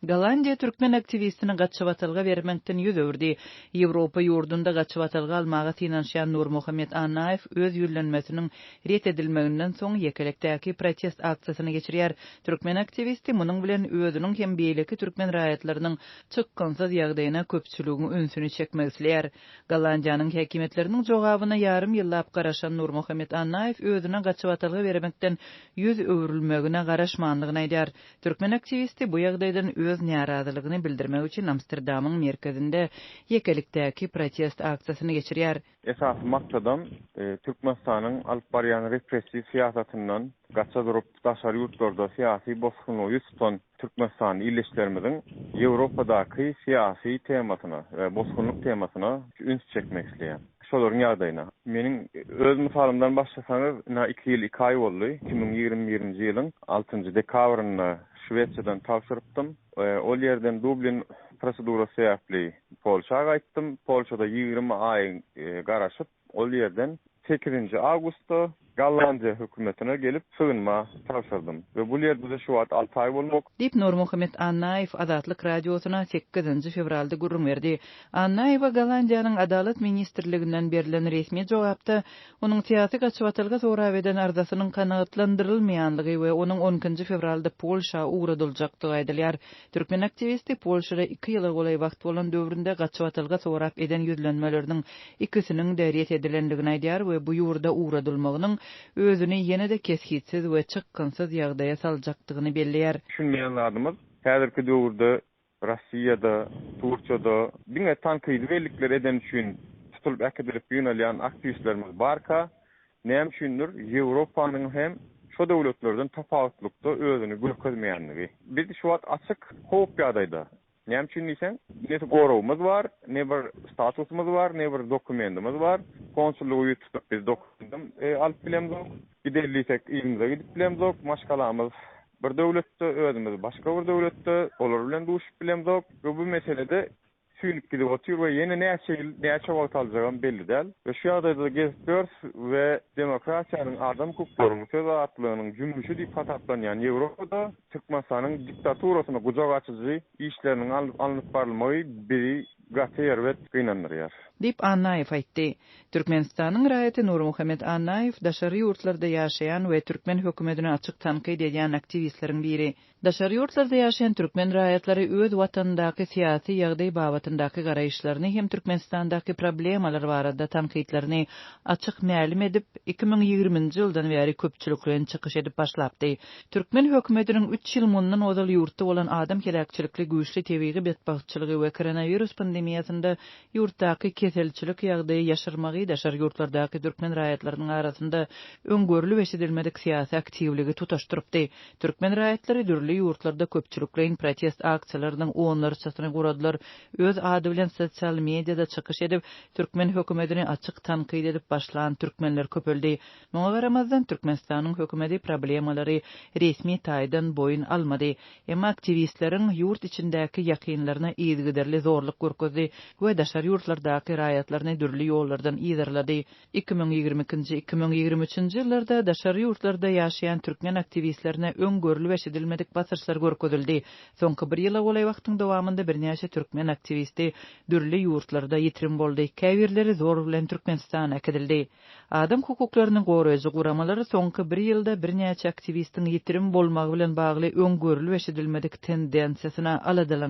Gollandiya türkmen aktivistini gaçybatylga bermekden yüz öwrdi. Ýewropa ýurdunda gaçybatylga almagy tinanşýan Nur Muhammed Annaýew öz ýüllenmesiniň ret edilmeginden soň ýekelekdäki protest aksiýasyny geçirýär. Türkmen aktivisti munyň bilen özüniň hem beýleki türkmen raýatlarynyň çykkansyz ýagdaýyna köpçüliginiň ünsüni çekmek isleýär. Gollandiýanyň häkimetleriniň jogabyna ýarym ýyllap garaşan Nur Muhammed Annaýew özüne gaçybatylga bermekden yüz öwrülmegine garaşmandygyny aýdýar. Türkmen aktivisti bu ýagdaýdan öz narazylygyny bildirmek üçin Amsterdamyň merkezinde ýekelikdäki protest aksiýasyny geçirýär. Esas maksadam Türkmenistanyň alyp barýan repressiw siýasatyndan gaça durup daşary ýurtlarda syýasy bosgunlygy tutan Türkmenistan illeşlerimiziň Ýewropadaky syýasy temasyna we bosgunlyk temasyna üns çekmek isleýär. Şolaryň ýagdaýyna. Meniň öz mysalymdan başlasaňyz, 2 ýyl 2 ay boldy. 2021-nji ýylyň 6-njy dekabryny Şwediýadan tapşyrypdym. Ol ýerden Dublin prosedurasy ýaply Polşaga gaýtdym. Polşada 20 ay garaşyp, ol ýerden 8-nji awgustda Gollandiýa hökümetine gelip sığınma tapşyrdym. Ve bu ýerde de şu wagt 6 ay bolmak. Dip Nur Muhammed Annaýew Azatlyk radiosyna 8-nji fevralda gurrun berdi. Annaýew Gollandiýanyň adalet ministrliginden berilen resmi jogapda onuň syýasy gaçybatylga sorap eden arzasynyň kanagatlandyrylmaýanlygy we onuň 10-njy fevralda Polşa uğradyljakdygy aýdylýar. Türkmen aktivisti Polşada 2 ýyla golay wagt bolan döwründe gaçybatylga sorap eden ýüzlenmeleriniň ikisiniň de ret edilendigini aýdýar we bu ýurda uğradylmagynyň özüni ýene-de keskitsiz we çykkansyz ýagdaýa saljakdygyny belleýär. Düşünmeýänlerimiz häzirki döwürde Rossiýada, Turkiýada diňe tankydybelikler eden üçin tutulup äkedilip ýönelýän aktivistlerimiz barka, näme üçindir Ýewropanyň hem şo döwletlerden tapawatlykda özüni görkezmeýänligi. Biz şu wagt açyk howp ýagdaýda. Näme üçin diýsen, ne gorowumuz bar, ne bir statusumuz bar, ne bir dokumentimiz bar. Konsullugy tutup biz dokumentim alyp bilemzok. Giderliysek ýerimize gidip bilemzok. Maşgalamyz bir döwletde, özümiz başga bir döwletde, olar bilen duşup bilemzok. Bu meselede süýnüp gidip otur we ýene näçe wagt aljagam belli däl. Ve şu ýagdaýda gezdirs we demokratiýanyň adam hukuklarynyň söwatlygynyň jümmüşi diýip hataplanýan Ýewropada Türkmenistanyň diktaturasyna gujak açyjy işleriniň alınıp barylmagy biri gatyr we gynanýar. Dip Annaýew aýtdy. Türkmenistanyň raýaty Nur Muhammed Annaýew daşary ýurtlarda ýaşaýan we türkmen hökümetine açyk tanqid edýän aktivistleriň biri. Daşary ýurtlarda ýaşaýan türkmen raýatlary öz watandaky syýasy ýagdaý babatyndaky garaýşlaryny hem Türkmenistandaky problemalar barada tanqidlerini açyk mälim edip 2020-nji ýyldan beri köpçüliklen çykyş edip başlapdy. Türkmen hökümetiniň 3 ýyl mundan ozal ýurtda bolan adam kelekçilikli güýçli tebigy betbaççylygy we koronavirus pandemiýasynda ýurtdaky keselçilik ýagdaýy ýaşyrmagy daşary ýurtlardaky türkmen raýatlarynyň arasynda öňgörüli we edilmedik syýasy aktivligi tutaşdyrypdy. Türkmen raýatlary dürli ýurtlarda köpçülikleň protest aksiýalarynyň onlarçasyny guradylar. Öz ady bilen sosial mediada çykyş edip türkmen hökümetini açyk tanqid edip başlan türkmenler köpeldi. Muňa garamazdan Türkmenistanyň hökümeti problemalary resmi taýdan boyun almady. Emma aktivistleriň ýurt içindäki ýakynlaryna ýetgiderli zorluk görkezdi we daşary ýurtlardaky raýatlaryny dürli ýollardan ýyzarlady. 2022-2023-nji ýyllarda daşary ýurtlarda ýaşaýan türkmen aktivistlerine öňgörüli we edilmedik basyrçlar görkezildi. Soňky bir ýyla golay wagtyň dowamında birnäçe türkmen aktivisti dürli ýurtlarda ýitirim boldy. Käbirleri zor bilen Türkmenistana äkedildi. Adam hukuklarynyň goraýjy guramalary soňky bir ýylda birnäçe aktivistiň ýitirim bolmagy bilen bagly öňgörüli we edilmedik tendensiýasyna aladylar.